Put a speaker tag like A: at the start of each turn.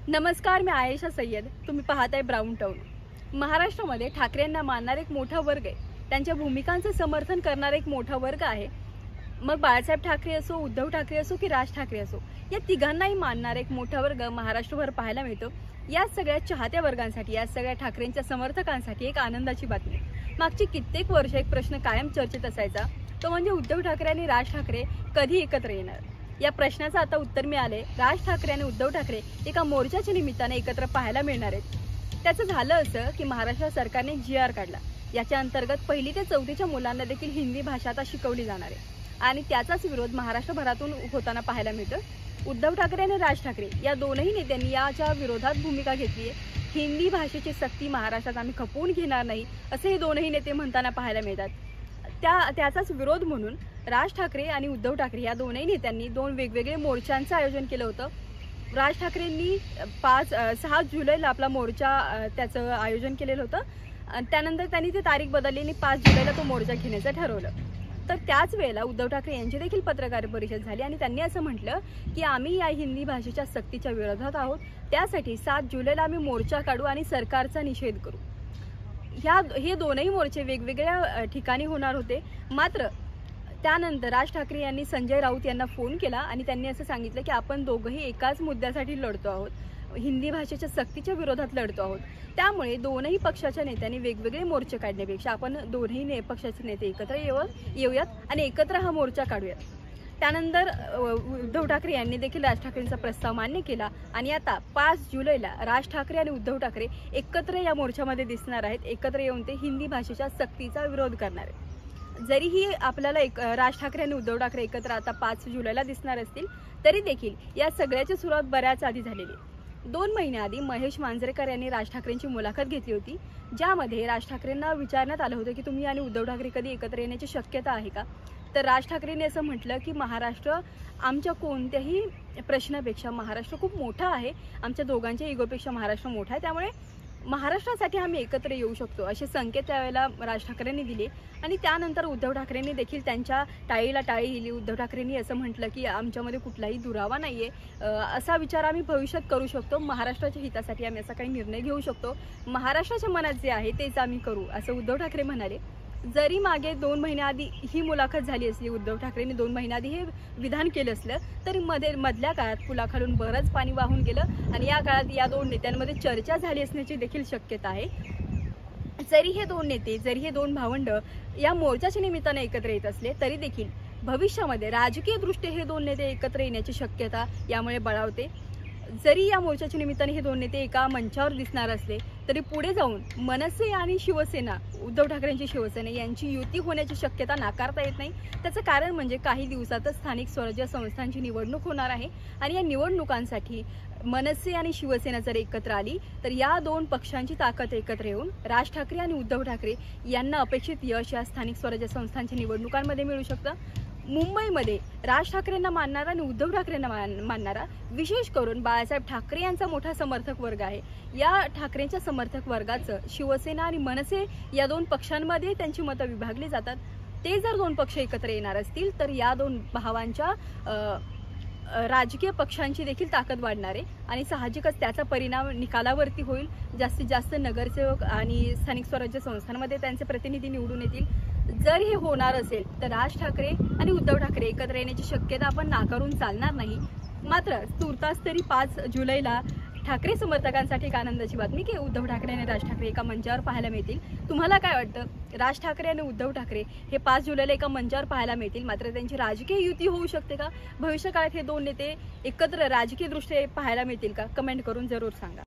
A: नमस्कार, मी आयेशा सय्यद. तुम्ही पाहताय ब्राउन टाउन. महाराष्ट्रामध्ये ठाकरेंना मानणारा एक मोठा वर्ग आहे. त्यांच्या भूमिकांचे समर्थन करणारा एक मोठा वर्ग आहे. मग बाळासाहेब ठाकरे असो, उद्धव ठाकरे असो की राज ठाकरे असो, या तिघांनाही मानणारा एक मोठा वर्ग महाराष्ट्रभर पाहायला मिळतो. या सगळ्या चाहत्या वर्गांसाठी, या सगळ्या ठाकरेंच्या समर्थकांसाठी एक आनंदाची बातमी. मागची कित्येक वर्ष एक प्रश्न कायम चर्चेत असायचा, तो म्हणजे उद्धव ठाकरे आणि राज ठाकरे कधी एकत्र येणार. या प्रश्नाचं आता उत्तर मिळाले. राज ठाकरे आणि उद्धव ठाकरे एका मोर्चाच्या निमित्ताने एकत्र पाहायला मिळणार आहेत. त्याचं झालं असं की महाराष्ट्र सरकारने GR काढला. याच्या अंतर्गत 1ली ते 4थीच्या मुलांना देखील हिंदी भाषा आता शिकवली जाणार आहे आणि त्याचाच विरोध महाराष्ट्रभरातून होताना पाहायला मिळतो. उद्धव ठाकरे आणि राज ठाकरे या दोनही नेत्यांनी याच्या विरोधात भूमिका घेतली आहे. हिंदी भाषेची सक्ती महाराष्ट्रात आम्ही खपवून घेणार नाही असे हे दोनही नेते म्हणताना पाहायला मिळतात. त्याचाच विरोध म्हणून राज ठाकरे आणि उद्धव ठाकरे या दोनही नेत्यांनी 2 वेगवेगळे मोर्चांचं आयोजन केलं होतं. राज ठाकरेंनी 6 जुलैला आपला मोर्चा त्याचं आयोजन केलेलं होतं. त्यानंतर त्यांनी ती तारीख बदलली आणि 5 जुलैला तो मोर्चा घेण्याचं ठरवलं. तर त्याच वेळेला उद्धव ठाकरे यांची देखील पत्रकार परिषद झाली आणि त्यांनी असं म्हटलं की आम्ही या हिंदी भाषेच्या सक्तीच्या विरोधात आहोत. त्यासाठी 7 जुलैला आम्ही मोर्चा काढू आणि सरकारचा निषेध करू. हे दोनही मोर्चे वेगवेगळ्या ठिकाणी होणार होते. मात्र त्यानंतर राज ठाकरे यांनी संजय राऊत यांना फोन केला आणि त्यांनी असं सांगितलं की आपण दोघंही एकाच मुद्द्यासाठी लढतो आहोत, हिंदी भाषेच्या सक्तीच्या विरोधात लढतो आहोत. त्यामुळे दोनही पक्षाच्या नेत्यांनी वेगवेगळे मोर्चे काढण्यापेक्षा आपण दोन्ही पक्षाचे नेते एकत्र येऊयात आणि एकत्र हा मोर्चा काढूयात. त्यानंतर उद्धव ठाकरे यांनी देखील राज ठाकरेंचा प्रस्ताव मान्य केला आणि आता 5 जुलैला राज ठाकरे आणि उद्धव ठाकरे एकत्र या मोर्चामध्ये दिसणार आहेत. एकत्र येऊन ते हिंदी भाषेच्या सक्तीचा विरोध करणार आहेत. जरीही आपल्याला राज ठाकरे आणि उद्धव ठाकरे एकत्र आता 5 जुलैला दिसणार असतील, तरी देखील या सगळ्याची सुरुवात बऱ्याच आधी झालेली आहे. 2 महिन्याआधी महेश मांजरेकर यांनी राज ठाकरेंची मुलाखत घेतली होती, ज्यामध्ये राज ठाकरेंना विचारण्यात आलं होतं की तुम्ही आणि उद्धव ठाकरे कधी एकत्र येण्याची शक्यता आहे का. तर राज ठाकरेंनी असं म्हटलं की महाराष्ट्र आमच्या कोणत्याही प्रश्नापेक्षा महाराष्ट्र खूप मोठा आहे, आमच्या दोघांच्या इगोपेक्षा महाराष्ट्र मोठा आहे, त्यामुळे महाराष्ट्रासाठी आम्ही एकत्र येऊ शकतो असे संकेत त्यावेळेला राज ठाकरेंनी दिले. आणि त्यानंतर उद्धव ठाकरेंनी देखील त्यांच्या टाळीला टाळी दिली. उद्धव ठाकरेंनी असं म्हटलं की आमच्यामध्ये कुठलाही दुरावा नाही आहे, असा विचार आम्ही भविष्यात करू शकतो, महाराष्ट्राच्या हितासाठी आम्ही असा काही निर्णय घेऊ शकतो, महाराष्ट्राच्या मनात जे आहे तेच आम्ही करू असं उद्धव ठाकरे म्हणाले. जरी मागे 2 महिन्याआधी ही मुलाखत झाली असली, उद्धव ठाकरेंनी 2 महिन्याआधी हे विधान केलं असलं, तरी मधल्या काळात पुलाखालून बरंच पाणी वाहून गेलं आणि या काळात या 2 नेत्यांमध्ये चर्चा झाली असण्याची देखील शक्यता आहे. जरी हे 2 नेते, जरी हे 2 भावंड या मोर्चाच्या निमित्ताने एकत्र येत असले, तरी देखील भविष्यामध्ये राजकीय दृष्ट्या हे 2 नेते एकत्र येण्याची शक्यता यामुळे बळावते. जरी या मोर्चाच्या निमित्ताने हे 2 नेते एका मंचावर दिसणार असले, तरी पुढे जाऊन मनसे आणि शिवसेना, उद्धव ठाकरेंची शिवसेना यांची युती होण्याची शक्यता नाकारता येत नाही. त्याचं कारण म्हणजे काही दिवसातच स्थानिक स्वराज्य संस्थांची निवडणूक होणार आहे आणि या निवडणुकांसाठी मनसे आणि शिवसेना जर एकत्र आली तर या 2 पक्षांची ताकद एकत्र येऊन राज ठाकरे आणि उद्धव ठाकरे यांना अपेक्षित यश या स्थानिक स्वराज्य संस्थांच्या निवडणुकांमध्ये मिळू शकतं. मुंबईमध्ये राज ठाकरेंना मानणारा आणि उद्धव ठाकरेंना मानणारा विशेष करून बाळासाहेब ठाकरे यांचा मोठा समर्थक वर्ग आहे. या ठाकरेंच्या समर्थक वर्गाचं शिवसेना आणि मनसे या 2 पक्षांमध्ये त्यांची मतं विभागली जातात. ते जर 2 पक्ष एकत्र येणार असतील तर या 2 भावांच्या राजकीय पक्षांची देखील ताकद वाढणार आहे आणि साहजिकच त्याचा परिणाम निकालावरती होईल. जास्तीत जास्त नगरसेवक आणि स्थानिक स्वराज्य संस्थांमध्ये त्यांचे प्रतिनिधी निवडून येतील. जर हे होणार असेल तर राज ठाकरे आणि उद्धव ठाकरे एकत्र येण्याची शक्यता आपण नाकारून चालणार नाही. मात्र तुर्तास तरी 5 जुलैला ठाकरे समर्थकांसाठी एक आनंदाची बातमी की उद्धव ठाकरे आणि राज ठाकरे एका मंचावर पाहायला मिळतील. तुम्हाला काय वाटतं? राज ठाकरे आणि उद्धव ठाकरे हे 5 जुलैला एका मंचावर पाहायला मिळतील, मात्र त्यांची राजकीय युती होऊ शकते का? भविष्यकाळात हे 2 नेते एकत्र राजकीय दृष्ट्या पाहायला मिळतील का? कमेंट करून जरूर सांगा.